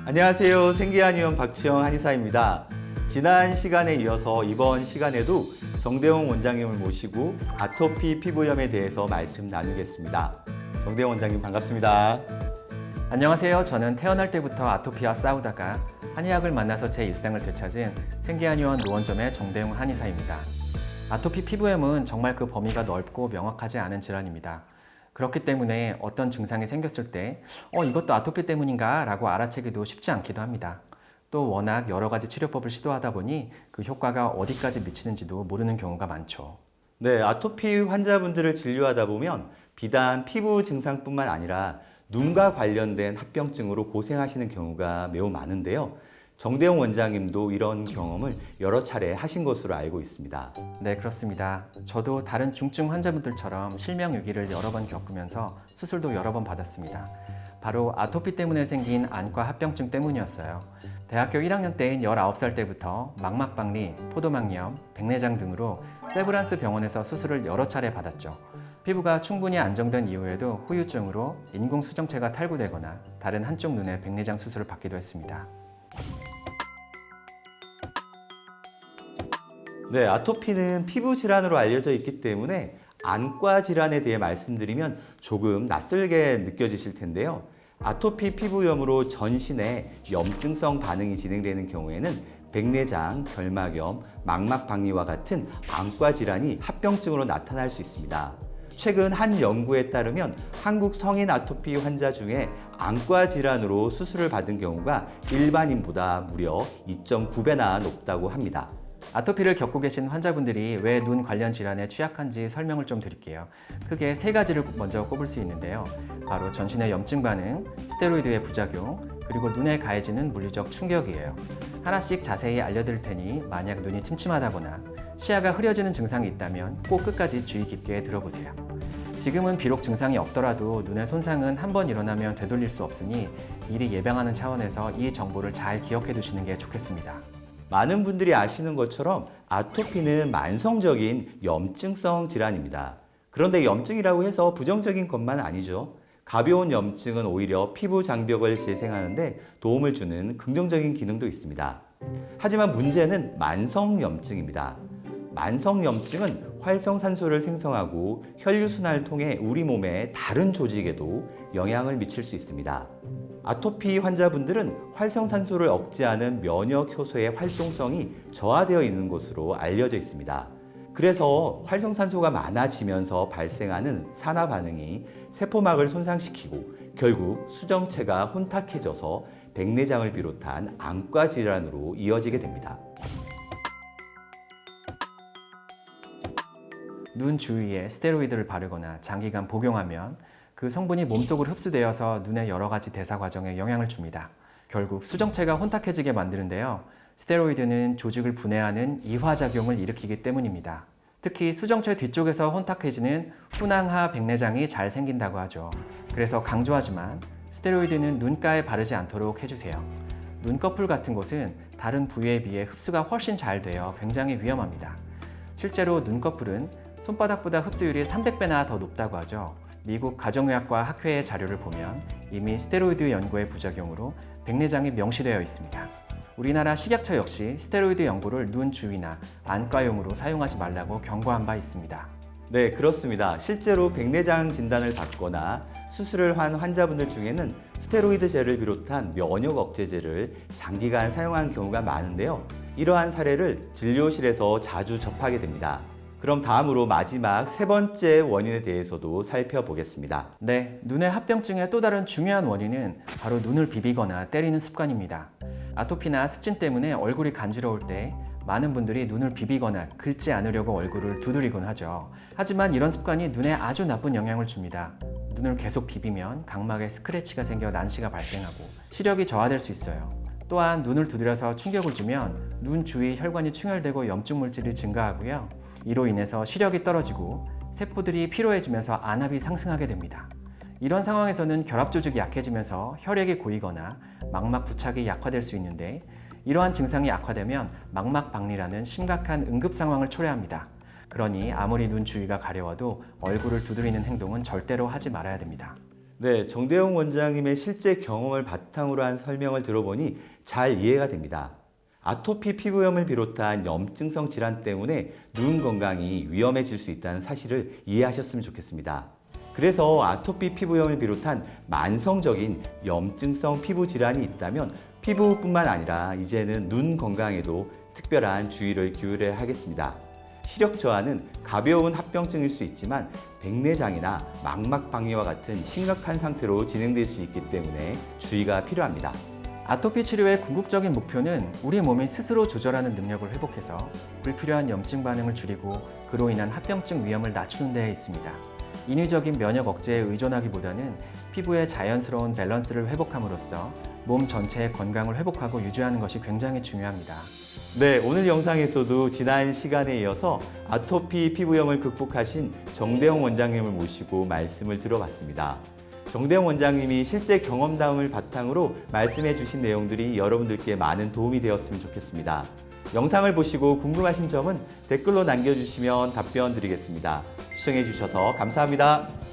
안녕하세요. 생기한의원 박지영 한의사입니다. 지난 시간에 이어서 이번 시간에도 정대웅 원장님을 모시고 아토피 피부염에 대해서 말씀 나누겠습니다. 정대웅 원장님 반갑습니다. 안녕하세요. 저는 태어날 때부터 아토피와 싸우다가 한의학을 만나서 제 일상을 되찾은 생기한의원 노원점의 정대웅 한의사입니다. 아토피 피부염은 정말 그 범위가 넓고 명확하지 않은 질환입니다. 그렇기 때문에 어떤 증상이 생겼을 때 이것도 아토피 때문인가? 라고 알아채기도 쉽지 않기도 합니다. 또 워낙 여러 가지 치료법을 시도하다 보니 그 효과가 어디까지 미치는지도 모르는 경우가 많죠. 네, 아토피 환자분들을 진료하다 보면 비단 피부 증상뿐만 아니라 눈과 관련된 합병증으로 고생하시는 경우가 매우 많은데요. 정대웅 원장님도 이런 경험을 여러 차례 하신 것으로 알고 있습니다. 네, 그렇습니다. 저도 다른 중증 환자분들처럼 실명 위기를 여러 번 겪으면서 수술도 여러 번 받았습니다. 바로 아토피 때문에 생긴 안과 합병증 때문이었어요. 대학교 1학년 때인 19살 때부터 망막박리, 포도막염, 백내장 등으로 세브란스 병원에서 수술을 여러 차례 받았죠. 피부가 충분히 안정된 이후에도 후유증으로 인공수정체가 탈구되거나 다른 한쪽 눈에 백내장 수술을 받기도 했습니다. 네, 아토피는 피부 질환으로 알려져 있기 때문에 안과 질환에 대해 말씀드리면 조금 낯설게 느껴지실 텐데요. 아토피 피부염으로 전신에 염증성 반응이 진행되는 경우에는 백내장, 결막염, 망막박리와 같은 안과 질환이 합병증으로 나타날 수 있습니다. 최근 한 연구에 따르면 한국 성인 아토피 환자 중에 안과 질환으로 수술을 받은 경우가 일반인보다 무려 2.9배나 높다고 합니다. 아토피를 겪고 계신 환자분들이 왜 눈 관련 질환에 취약한지 설명을 좀 드릴게요. 크게 세 가지를 먼저 꼽을 수 있는데요. 바로 전신의 염증 반응, 스테로이드의 부작용, 그리고 눈에 가해지는 물리적 충격이에요. 하나씩 자세히 알려드릴 테니 만약 눈이 침침하다거나 시야가 흐려지는 증상이 있다면 꼭 끝까지 주의 깊게 들어보세요. 지금은 비록 증상이 없더라도 눈의 손상은 한 번 일어나면 되돌릴 수 없으니 미리 예방하는 차원에서 이 정보를 잘 기억해 두시는 게 좋겠습니다. 많은 분들이 아시는 것처럼 아토피는 만성적인 염증성 질환입니다. 그런데 염증이라고 해서 부정적인 것만 아니죠. 가벼운 염증은 오히려 피부 장벽을 재생하는데 도움을 주는 긍정적인 기능도 있습니다. 하지만 문제는 만성 염증입니다. 만성 염증은 활성산소를 생성하고 혈류순환을 통해 우리 몸의 다른 조직에도 영향을 미칠 수 있습니다. 아토피 환자분들은 활성산소를 억제하는 면역 효소의 활동성이 저하되어 있는 것으로 알려져 있습니다. 그래서 활성산소가 많아지면서 발생하는 산화 반응이 세포막을 손상시키고 결국 수정체가 혼탁해져서 백내장을 비롯한 안과 질환으로 이어지게 됩니다. 눈 주위에 스테로이드를 바르거나 장기간 복용하면 그 성분이 몸속으로 흡수되어서 눈의 여러 가지 대사 과정에 영향을 줍니다. 결국 수정체가 혼탁해지게 만드는데요. 스테로이드는 조직을 분해하는 이화작용을 일으키기 때문입니다. 특히 수정체 뒤쪽에서 혼탁해지는 후낭하 백내장이 잘 생긴다고 하죠. 그래서 강조하지만 스테로이드는 눈가에 바르지 않도록 해주세요. 눈꺼풀 같은 곳은 다른 부위에 비해 흡수가 훨씬 잘 되어 굉장히 위험합니다. 실제로 눈꺼풀은 손바닥보다 흡수율이 300배나 더 높다고 하죠. 미국 가정의학과 학회의 자료를 보면 이미 스테로이드 연고의 부작용으로 백내장이 명시되어 있습니다. 우리나라 식약처 역시 스테로이드 연고를 눈 주위나 안과용으로 사용하지 말라고 경고한 바 있습니다. 네, 그렇습니다. 실제로 백내장 진단을 받거나 수술을 한 환자분들 중에는 스테로이드 젤을 비롯한 면역 억제제를 장기간 사용한 경우가 많은데요. 이러한 사례를 진료실에서 자주 접하게 됩니다. 그럼 다음으로 마지막 세 번째 원인에 대해서도 살펴보겠습니다. 네, 눈의 합병증의 또 다른 중요한 원인은 바로 눈을 비비거나 때리는 습관입니다. 아토피나 습진 때문에 얼굴이 간지러울 때 많은 분들이 눈을 비비거나 긁지 않으려고 얼굴을 두드리곤 하죠. 하지만 이런 습관이 눈에 아주 나쁜 영향을 줍니다. 눈을 계속 비비면 각막에 스크래치가 생겨 난시가 발생하고 시력이 저하될 수 있어요. 또한 눈을 두드려서 충격을 주면 눈 주위 혈관이 충혈되고 염증 물질이 증가하고요. 이로 인해서 시력이 떨어지고 세포들이 피로해지면서 안압이 상승하게 됩니다. 이런 상황에서는 결합 조직이 약해지면서 혈액이 고이거나 망막 부착이 약화될 수 있는데 이러한 증상이 악화되면 망막박리라는 심각한 응급 상황을 초래합니다. 그러니 아무리 눈 주위가 가려워도 얼굴을 두드리는 행동은 절대로 하지 말아야 됩니다. 네, 정대용 원장님의 실제 경험을 바탕으로 한 설명을 들어보니 잘 이해가 됩니다. 아토피 피부염을 비롯한 염증성 질환 때문에 눈 건강이 위험해질 수 있다는 사실을 이해하셨으면 좋겠습니다. 그래서 아토피 피부염을 비롯한 만성적인 염증성 피부 질환이 있다면 피부뿐만 아니라 이제는 눈 건강에도 특별한 주의를 기울여야 하겠습니다. 시력 저하는 가벼운 합병증일 수 있지만 백내장이나 망막 방해와 같은 심각한 상태로 진행될 수 있기 때문에 주의가 필요합니다. 아토피 치료의 궁극적인 목표는 우리 몸이 스스로 조절하는 능력을 회복해서 불필요한 염증 반응을 줄이고 그로 인한 합병증 위험을 낮추는 데에 있습니다. 인위적인 면역 억제에 의존하기보다는 피부의 자연스러운 밸런스를 회복함으로써 몸 전체의 건강을 회복하고 유지하는 것이 굉장히 중요합니다. 네, 오늘 영상에서도 지난 시간에 이어서 아토피 피부염을 극복하신 정대용 원장님을 모시고 말씀을 들어봤습니다. 정대용 원장님이 실제 경험담을 바탕으로 말씀해 주신 내용들이 여러분들께 많은 도움이 되었으면 좋겠습니다. 영상을 보시고 궁금하신 점은 댓글로 남겨주시면 답변 드리겠습니다. 시청해 주셔서 감사합니다.